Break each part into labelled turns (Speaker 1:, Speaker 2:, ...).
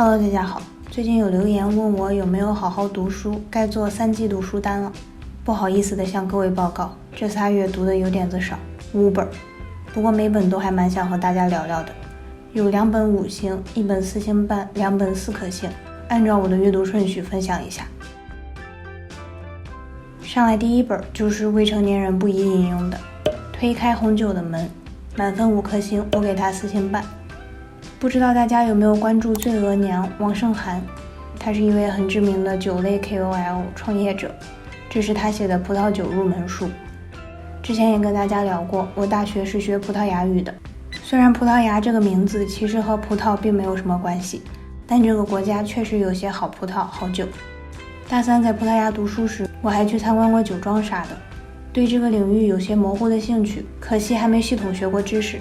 Speaker 1: Hello， 大家好。最近有留言问我有没有好好读书，该做3季度书单了。不好意思的向各位报告，这3月读的有点子少，5本。不过每本都还蛮想和大家聊聊的。有2本5星，1本4星半，2本4颗星。按照我的阅读顺序分享一下。上来第1本就是未成年人不宜引用的《推开红酒的门》，满分5颗星，我给它4星半。不知道大家有没有关注醉额娘王胜涵，他是一位很知名的酒类 KOL 创业者，这是他写的葡萄酒入门书。之前也跟大家聊过，我大学是学葡萄牙语的，虽然葡萄牙这个名字其实和葡萄并没有什么关系，但这个国家确实有些好葡萄好酒。大3在葡萄牙读书时，我还去参观过酒庄啥的，对这个领域有些模糊的兴趣，可惜还没系统学过知识。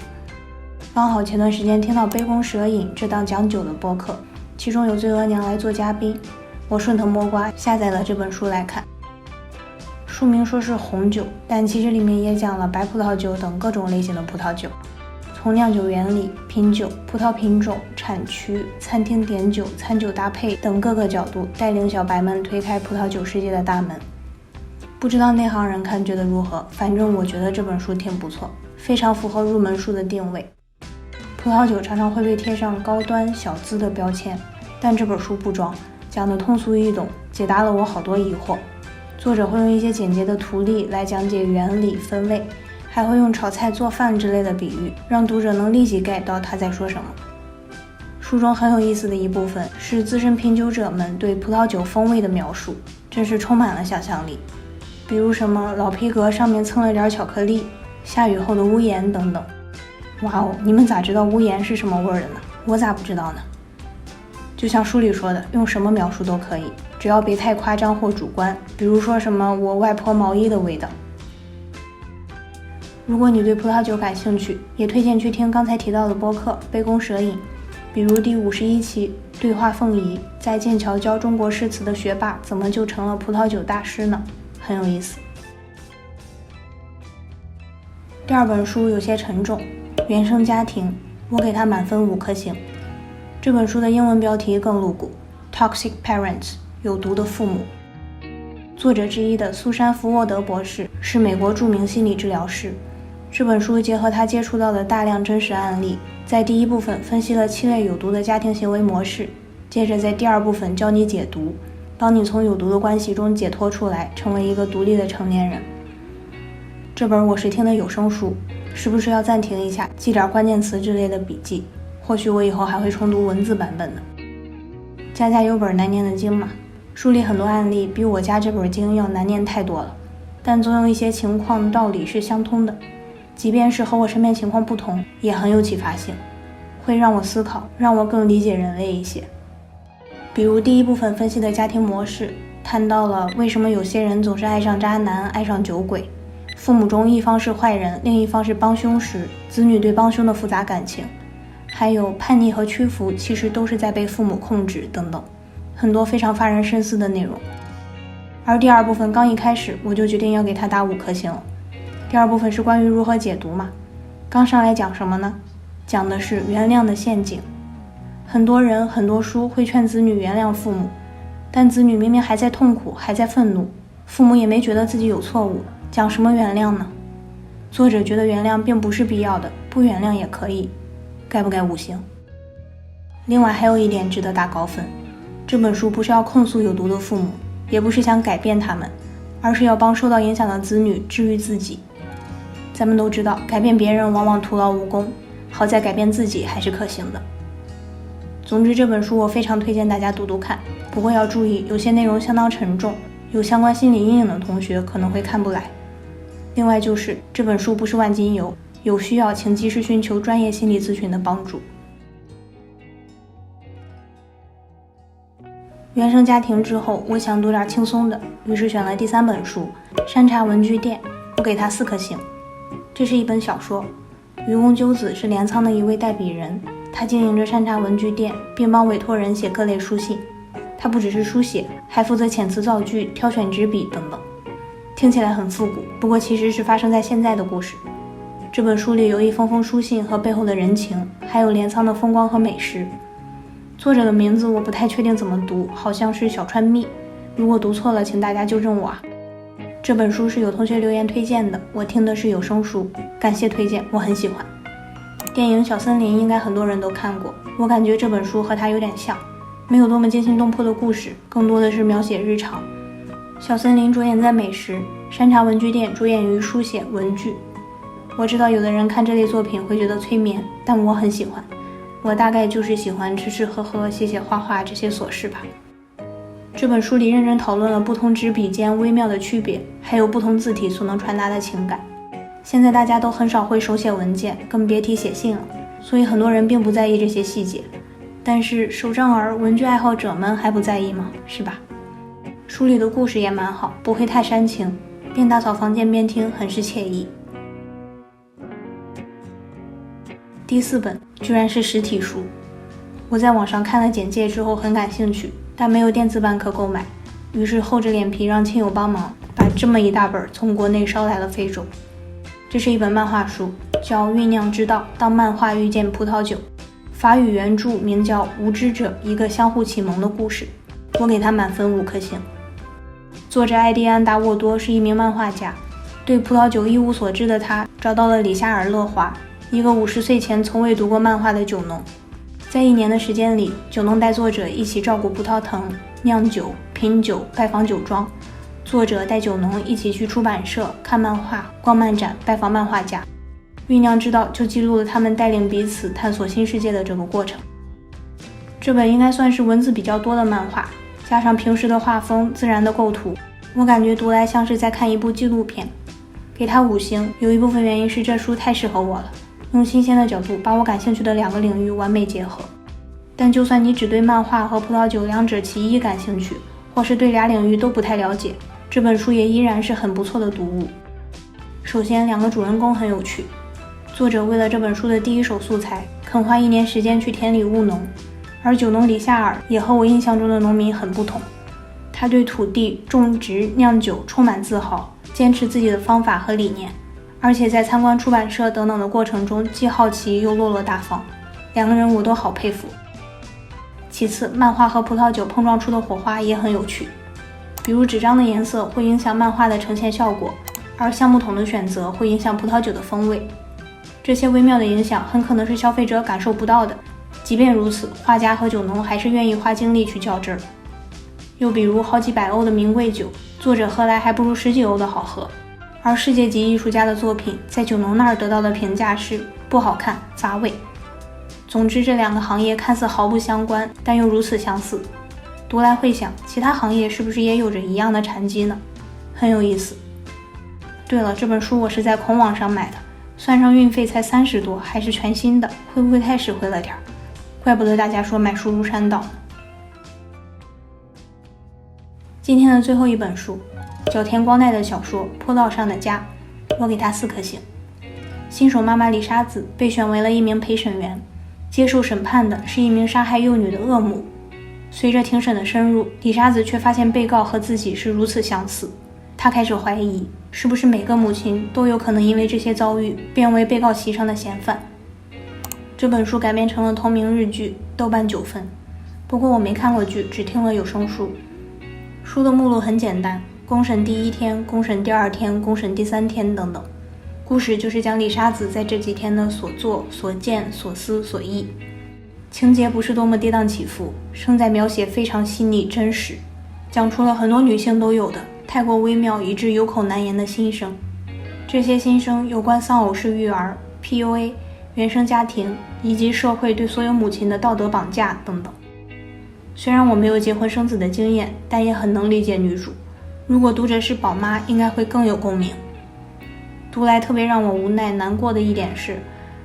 Speaker 1: 刚好前段时间听到杯弓蛇影这档讲酒的播客，其中有醉额娘来做嘉宾，我顺藤摸瓜下载了这本书来看。书名说是红酒，但其实里面也讲了白葡萄酒等各种类型的葡萄酒，从酿酒原理、品酒、葡萄品种、产区、餐厅点酒、餐酒搭配等各个角度，带领小白们推开葡萄酒世界的大门。不知道内行人看觉得如何，反正我觉得这本书挺不错，非常符合入门书的定位。葡萄酒常常会被贴上高端小资的标签，但这本书不装，讲得通俗易懂，解答了我好多疑惑。作者会用一些简洁的图例来讲解原理分类，还会用炒菜做饭之类的比喻，让读者能立即 get 到他在说什么。书中很有意思的一部分是资深品酒者们对葡萄酒风味的描述，真是充满了想象力。比如什么老皮革上面蹭了点巧克力，下雨后的屋檐等等。哇哦，你们咋知道屋檐是什么味儿的呢？我咋不知道呢？就像书里说的，用什么描述都可以，只要别太夸张或主观，比如说什么我外婆毛衣的味道。如果你对葡萄酒感兴趣，也推荐去听刚才提到的播客杯弓蛇影，比如第51期对话凤仪，在剑桥教中国诗词的学霸怎么就成了葡萄酒大师呢？很有意思。第2本书有些沉重，原生家庭，我给它满分5颗星。这本书的英文标题更露骨， Toxic Parents， 有毒的父母。作者之一的苏珊·福沃德博士是美国著名心理治疗师。这本书结合他接触到的大量真实案例，在第1部分分析了7类有毒的家庭行为模式，接着在第2部分教你解毒，帮你从有毒的关系中解脱出来，成为一个独立的成年人。这本我是听的有声书，时不时要暂停一下，记点关键词之类的笔记，或许我以后还会重读文字版本的。家家有本难念的经嘛，书里很多案例比我家这本经要难念太多了，但总有一些情况道理是相通的，即便是和我身边情况不同，也很有启发性，会让我思考，让我更理解人类一些。比如第1部分分析的家庭模式，谈到了为什么有些人总是爱上渣男，爱上酒鬼，父母中一方是坏人，另一方是帮凶时，子女对帮凶的复杂感情，还有叛逆和屈服其实都是在被父母控制等等，很多非常发人深思的内容。而第2部分刚一开始，我就决定要给他打5颗星了。第2部分是关于如何解毒嘛，刚上来讲什么呢？讲的是原谅的陷阱。很多人很多书会劝子女原谅父母，但子女明明还在痛苦，还在愤怒，父母也没觉得自己有错误，讲什么原谅呢？作者觉得原谅并不是必要的，不原谅也可以，该不该5星？另外还有一点值得打高分，这本书不是要控诉有毒的父母，也不是想改变他们，而是要帮受到影响的子女治愈自己。咱们都知道，改变别人往往徒劳无功，好在改变自己还是可行的。总之这本书我非常推荐大家读读看，不过要注意，有些内容相当沉重，有相关心理阴影的同学可能会看不来。另外就是这本书不是万金油，有需要请及时寻求专业心理咨询的帮助。原生家庭之后，我想读点轻松的，于是选了第3本书《山茶文具店》，我给它4颗星。这是一本小说，愚公鸠子是镰仓的一位代笔人，他经营着山茶文具店，并帮委托人写各类书信。他不只是书写，还负责遣词造句、挑选纸笔等等。听起来很复古，不过其实是发生在现在的故事。这本书里有一封封书信和背后的人情，还有镰仓的风光和美食。作者的名字我不太确定怎么读，好像是小川蜜，如果读错了请大家纠正我啊。这本书是有同学留言推荐的，我听的是有声书，感谢推荐，我很喜欢。电影《小森林》应该很多人都看过，我感觉这本书和它有点像，没有多么惊心动魄的故事，更多的是描写日常。小森林着眼在美食，山茶文具店着眼于书写文具。我知道有的人看这类作品会觉得催眠，但我很喜欢，我大概就是喜欢吃吃喝喝写写画画这些琐事吧。这本书里认真讨论了不同纸笔间微妙的区别，还有不同字体所能传达的情感。现在大家都很少会手写文件，更别提写信了，所以很多人并不在意这些细节。但是手账儿文具爱好者们还不在意吗？是吧？书里的故事也蛮好，不会太煽情，边打扫房间边听很是惬意。第4本居然是实体书，我在网上看了简介之后很感兴趣，但没有电子版可购买，于是厚着脸皮让亲友帮忙把这么一大本从国内捎来了非洲。这是一本漫画书，叫《酝酿之道：当漫画遇见葡萄酒》，法语原著名叫《无知者：一个相互启蒙的故事》，我给它满分5颗星。作者艾蒂安·达沃多是一名漫画家，对葡萄酒一无所知的他找到了里夏尔·勒华，一个50岁前从未读过漫画的酒农。在1年的时间里，酒农带作者一起照顾葡萄藤、酿酒、品酒、拜访酒庄。作者带酒农一起去出版社看漫画、逛漫展、拜访漫画家。酝酿之道就记录了他们带领彼此探索新世界的整个过程。这本应该算是文字比较多的漫画，加上平时的画风、自然的构图，我感觉读来像是在看一部纪录片。给它5星，有一部分原因是这书太适合我了，用新鲜的角度把我感兴趣的2个领域完美结合。但就算你只对漫画和葡萄酒两者其一感兴趣，或是对俩领域都不太了解，这本书也依然是很不错的读物。首先，2个主人公很有趣。作者为了这本书的第一手素材，肯花1年时间去田里务农，而酒农里夏尔也和我印象中的农民很不同。他对土地、种植、酿酒充满自豪，坚持自己的方法和理念，而且在参观出版社等等的过程中既好奇又落落大方，2个人我都好佩服。其次，漫画和葡萄酒碰撞出的火花也很有趣，比如纸张的颜色会影响漫画的呈现效果，而橡木桶的选择会影响葡萄酒的风味。这些微妙的影响很可能是消费者感受不到的，即便如此，画家和酒农还是愿意花精力去较真儿。又比如好几百欧的名贵酒，作者喝来还不如10几欧的好喝，而世界级艺术家的作品在酒农那儿得到的评价是不好看、乏味。总之，这2个行业看似毫不相关，但又如此相似。读来会想，其他行业是不是也有着一样的禅机呢？很有意思。对了，这本书我是在孔网上买的，算上运费才30多，还是全新的，会不会太实惠了点？怪不得大家说买书如山倒呢。今天的最后一本书，角田光代的小说《坡道上的家》，我给它4颗星。新手妈妈李沙子被选为了一名陪审员，接受审判的是一名杀害幼女的恶母。随着庭审的深入，李沙子却发现被告和自己是如此相似，她开始怀疑，是不是每个母亲都有可能因为这些遭遇变为被告席上的嫌犯。这本书改编成了同名日剧，豆瓣9分，不过我没看过剧，只听了有声书。书的目录很简单，公审第1天、公审第2天、公审第3天等等。故事就是讲李沙子在这几天的所作、所见、所思、所忆。情节不是多么跌宕起伏，胜在描写非常细腻真实，讲出了很多女性都有的太过微妙以致有口难言的心声。这些心声有关丧偶式育儿、PUA、原生家庭以及社会对所有母亲的道德绑架等等。虽然我没有结婚生子的经验，但也很能理解女主。如果读者是宝妈，应该会更有共鸣。读来特别让我无奈难过的一点是，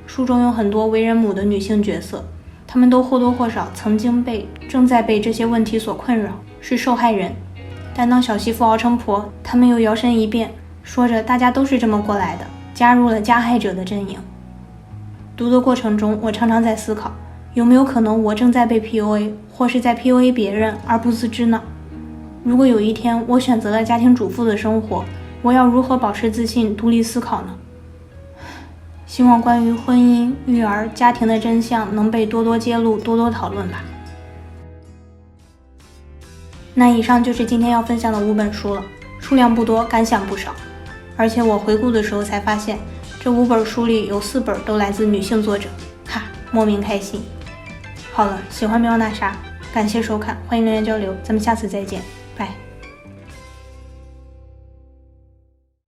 Speaker 1: 书中有很多为人母的女性角色，她们都或多或少曾经被、正在被这些问题所困扰，是受害人。但当小媳妇熬成婆，她们又摇身一变，说着大家都是这么过来的，加入了加害者的阵营。读的过程中，我常常在思考，有没有可能我正在被 PUA， 或是在 PUA 别人而不自知呢？如果有一天我选择了家庭主妇的生活，我要如何保持自信、独立思考呢？希望关于婚姻、育儿、家庭的真相能被多多揭露、多多讨论吧。那以上就是今天要分享的5本书了，数量不多，感想不少。而且我回顾的时候才发现，这5本书里有4本都来自女性作者，哈，莫名开心。好了，喜欢喵那啥，感谢收看，欢迎留言交流，咱们下次再见，拜。